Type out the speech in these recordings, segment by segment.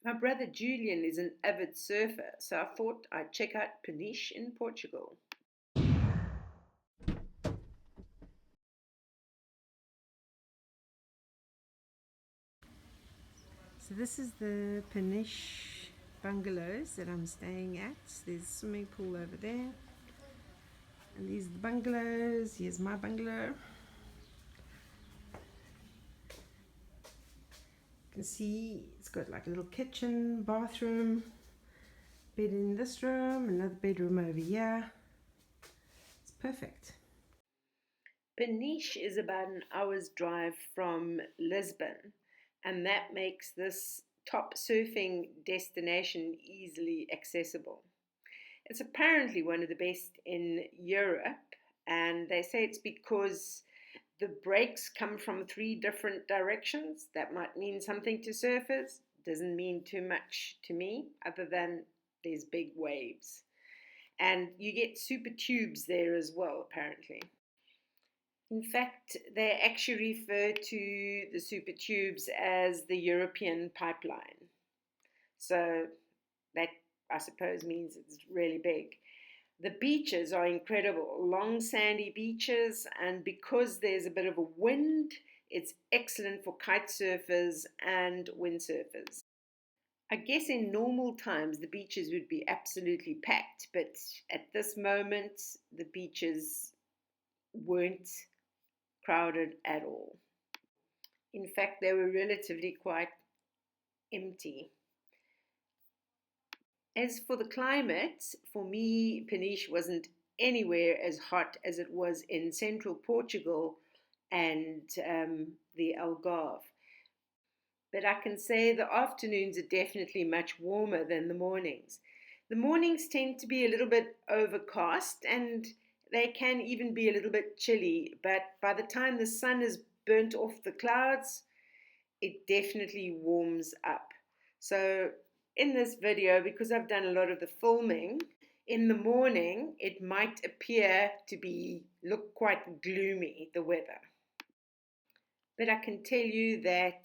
My brother Julian is an avid surfer, so I thought I'd check out Peniche in Portugal. So this is the Peniche bungalows that I'm staying at. There's a swimming pool over there. And these are the bungalows. Here's my bungalow. You can see it's got like a little kitchen, bathroom, bed in this room, another bedroom over here. It's perfect. Peniche is about an hour's drive from Lisbon, and that makes this top surfing destination easily accessible. It's apparently one of the best in Europe, and they say it's because the breaks come from three different directions. That might mean something to surfers, doesn't mean too much to me, other than there's big waves. And you get super tubes there as well, apparently. In fact, they actually refer to the super tubes as the European pipeline. So that, I suppose, means it's really big. The beaches are incredible, long sandy beaches, and because there's a bit of a wind, it's excellent for kite surfers and windsurfers. I guess in normal times the beaches would be absolutely packed, but at this moment the beaches weren't crowded at all. In fact, they were relatively quite empty. As for the climate, for me, Peniche wasn't anywhere as hot as it was in central Portugal and the Algarve. But I can say the afternoons are definitely much warmer than the mornings. The mornings tend to be a little bit overcast and they can even be a little bit chilly, but by the time the sun is burnt off the clouds, it definitely warms up. So in this video, because I've done a lot of the filming, in the morning it might appear to be look quite gloomy, the weather. But I can tell you that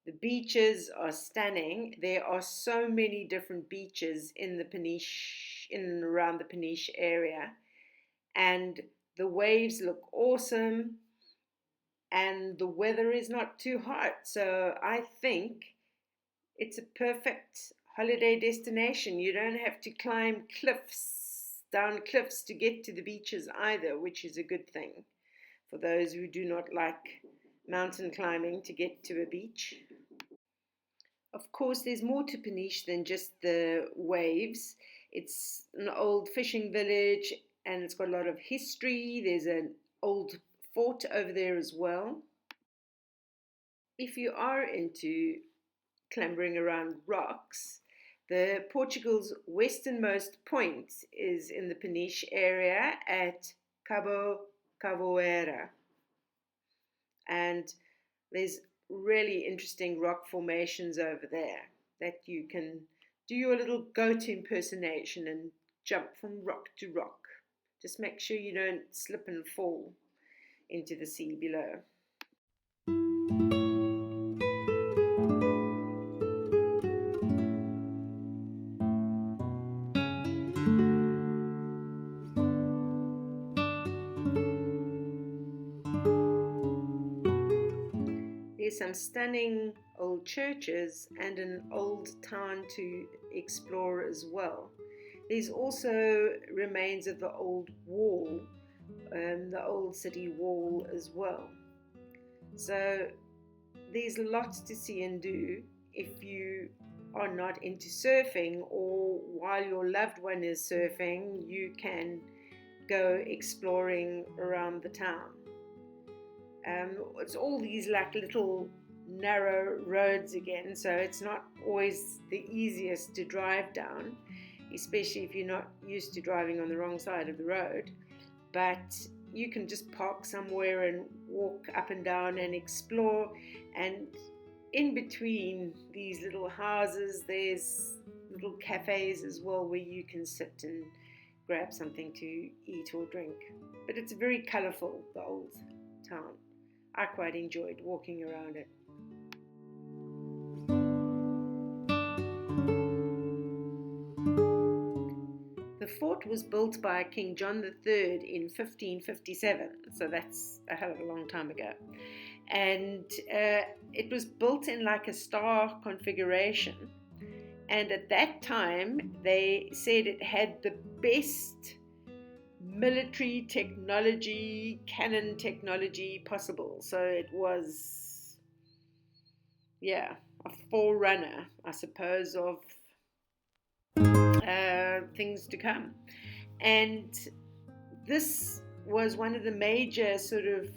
the beaches are stunning. There are so many different beaches in the Peniche, in and around the Peniche area, and the waves look awesome and the weather is not too hot. So I think it's a perfect holiday destination. You don't have to climb down cliffs to get to the beaches either, which is a good thing for those who do not like mountain climbing to get to a beach. Of course, there's more to Peniche than just the waves. It's an old fishing village and it's got a lot of history. There's an old fort over there as well. If you are into clambering around rocks, the Portugal's westernmost point is in the Peniche area at Cabo Cavoeira. And there's really interesting rock formations over there that you can do your little goat impersonation and jump from rock to rock. Just make sure you don't slip and fall into the sea below. There's some stunning old churches and an old town to explore as well. There's also remains of the old wall, the old city wall as well. So there's lots to see and do if you are not into surfing, or while your loved one is surfing, you can go exploring around the town. It's all these like little narrow roads again, so it's not always the easiest to drive down, especially if you're not used to driving on the wrong side of the road. But you can just park somewhere and walk up and down and explore. And in between these little houses, there's little cafes as well where you can sit and grab something to eat or drink. But it's very colourful, the old town. I quite enjoyed walking around it. fort was built by King John III in 1557, so that's a hell of a long time ago. And it was built in like a star configuration. And at that time, they said it had the best military technology, cannon technology possible. So it was, yeah, a forerunner, I suppose, of things to come. And this was one of the major sort of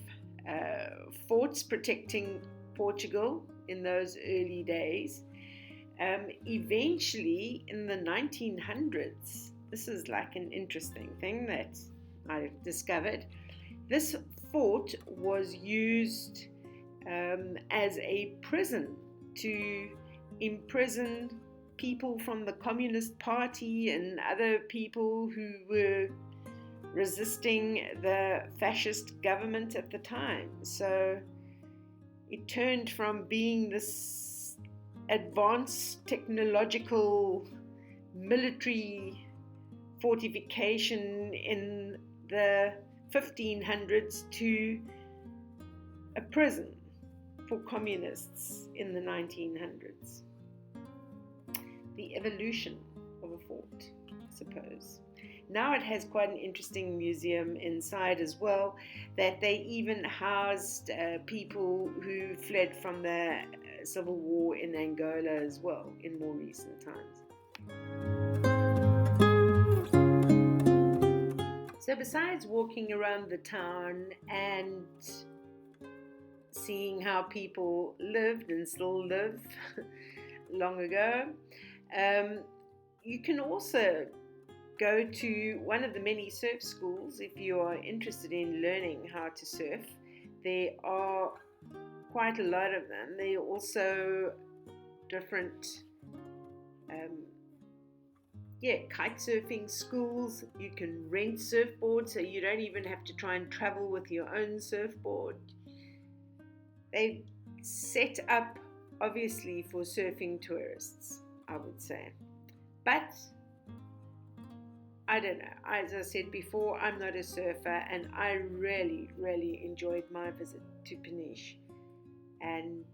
forts protecting Portugal in those early days. Eventually, in the 1900s, this is like an interesting thing that I discovered. This fort was used as a prison to imprison people from the Communist Party and other people who were resisting the fascist government at the time. So it turned from being this advanced technological military fortification in the 1500s to a prison for communists in the 1900s. The evolution of a fort, I suppose. Now it has quite an interesting museum inside as well, that they even housed people who fled from the civil war in Angola as well in more recent times. So besides walking around the town and seeing how people lived and still live long ago, you can also go to one of the many surf schools if you are interested in learning how to surf. There are quite a lot of them. There are also different kite surfing schools. You can rent surfboards, so you don't even have to try and travel with your own surfboard. They set up obviously for surfing tourists, I would say. But I don't know. As I said before, I'm not a surfer, and I really, really enjoyed my visit to Peniche. And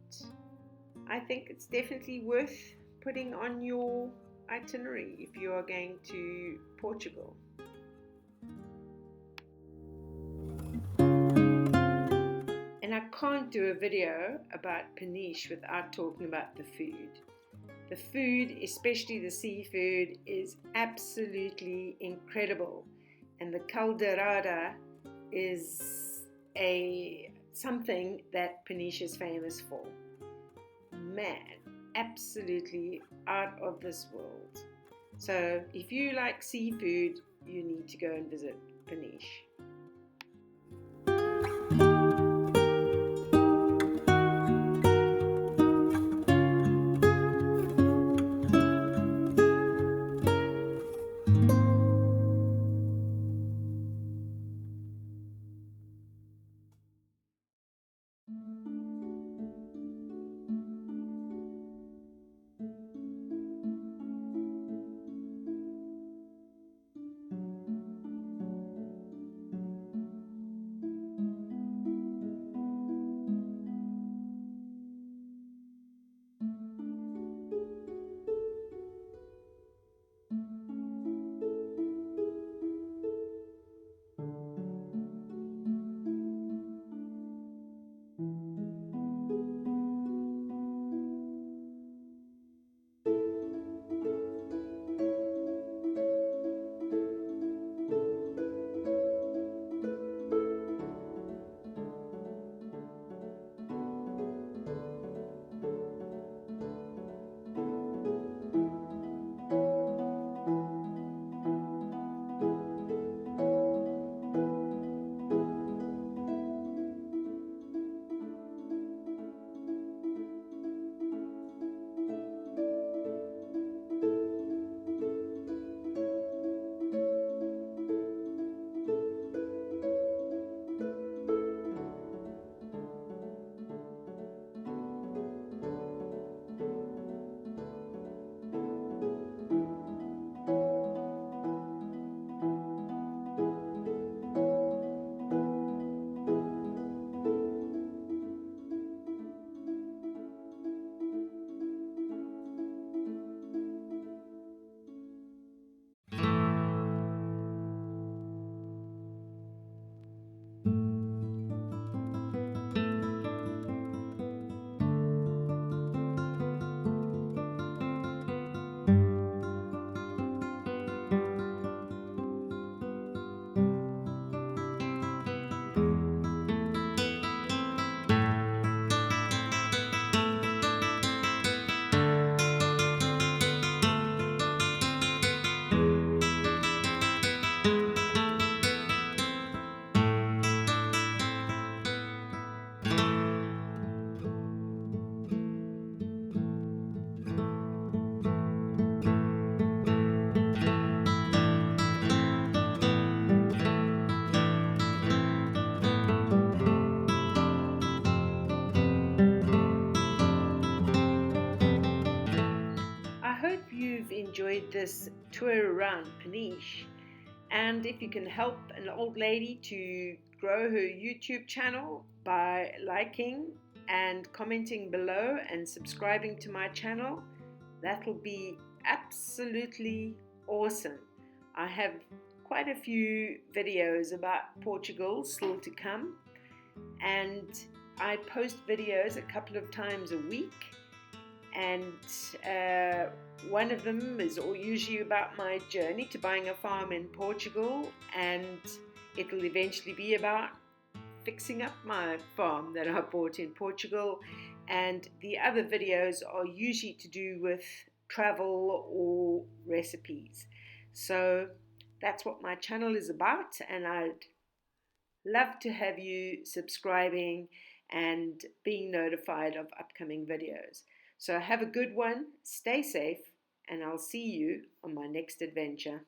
I think it's definitely worth putting on your itinerary if you are going to Portugal. And I can't do a video about Peniche without talking about the food. The food, especially the seafood, is absolutely incredible. And the calderada is something that Peniche is famous for. Man, absolutely out of this world. So if you like seafood, you need to go and visit Peniche. you've enjoyed this tour around Peniche, and if you can help an old lady to grow her YouTube channel by liking and commenting below and subscribing to my channel, that will be absolutely awesome. I have quite a few videos about Portugal still to come, and I post videos a couple of times a week, and one of them is usually about my journey to buying a farm in Portugal, and it'll eventually be about fixing up my farm that I bought in Portugal. And the other videos are usually to do with travel or recipes. So that's what my channel is about, and I'd love to have you subscribing and being notified of upcoming videos. So have a good one, stay safe, and I'll see you on my next adventure.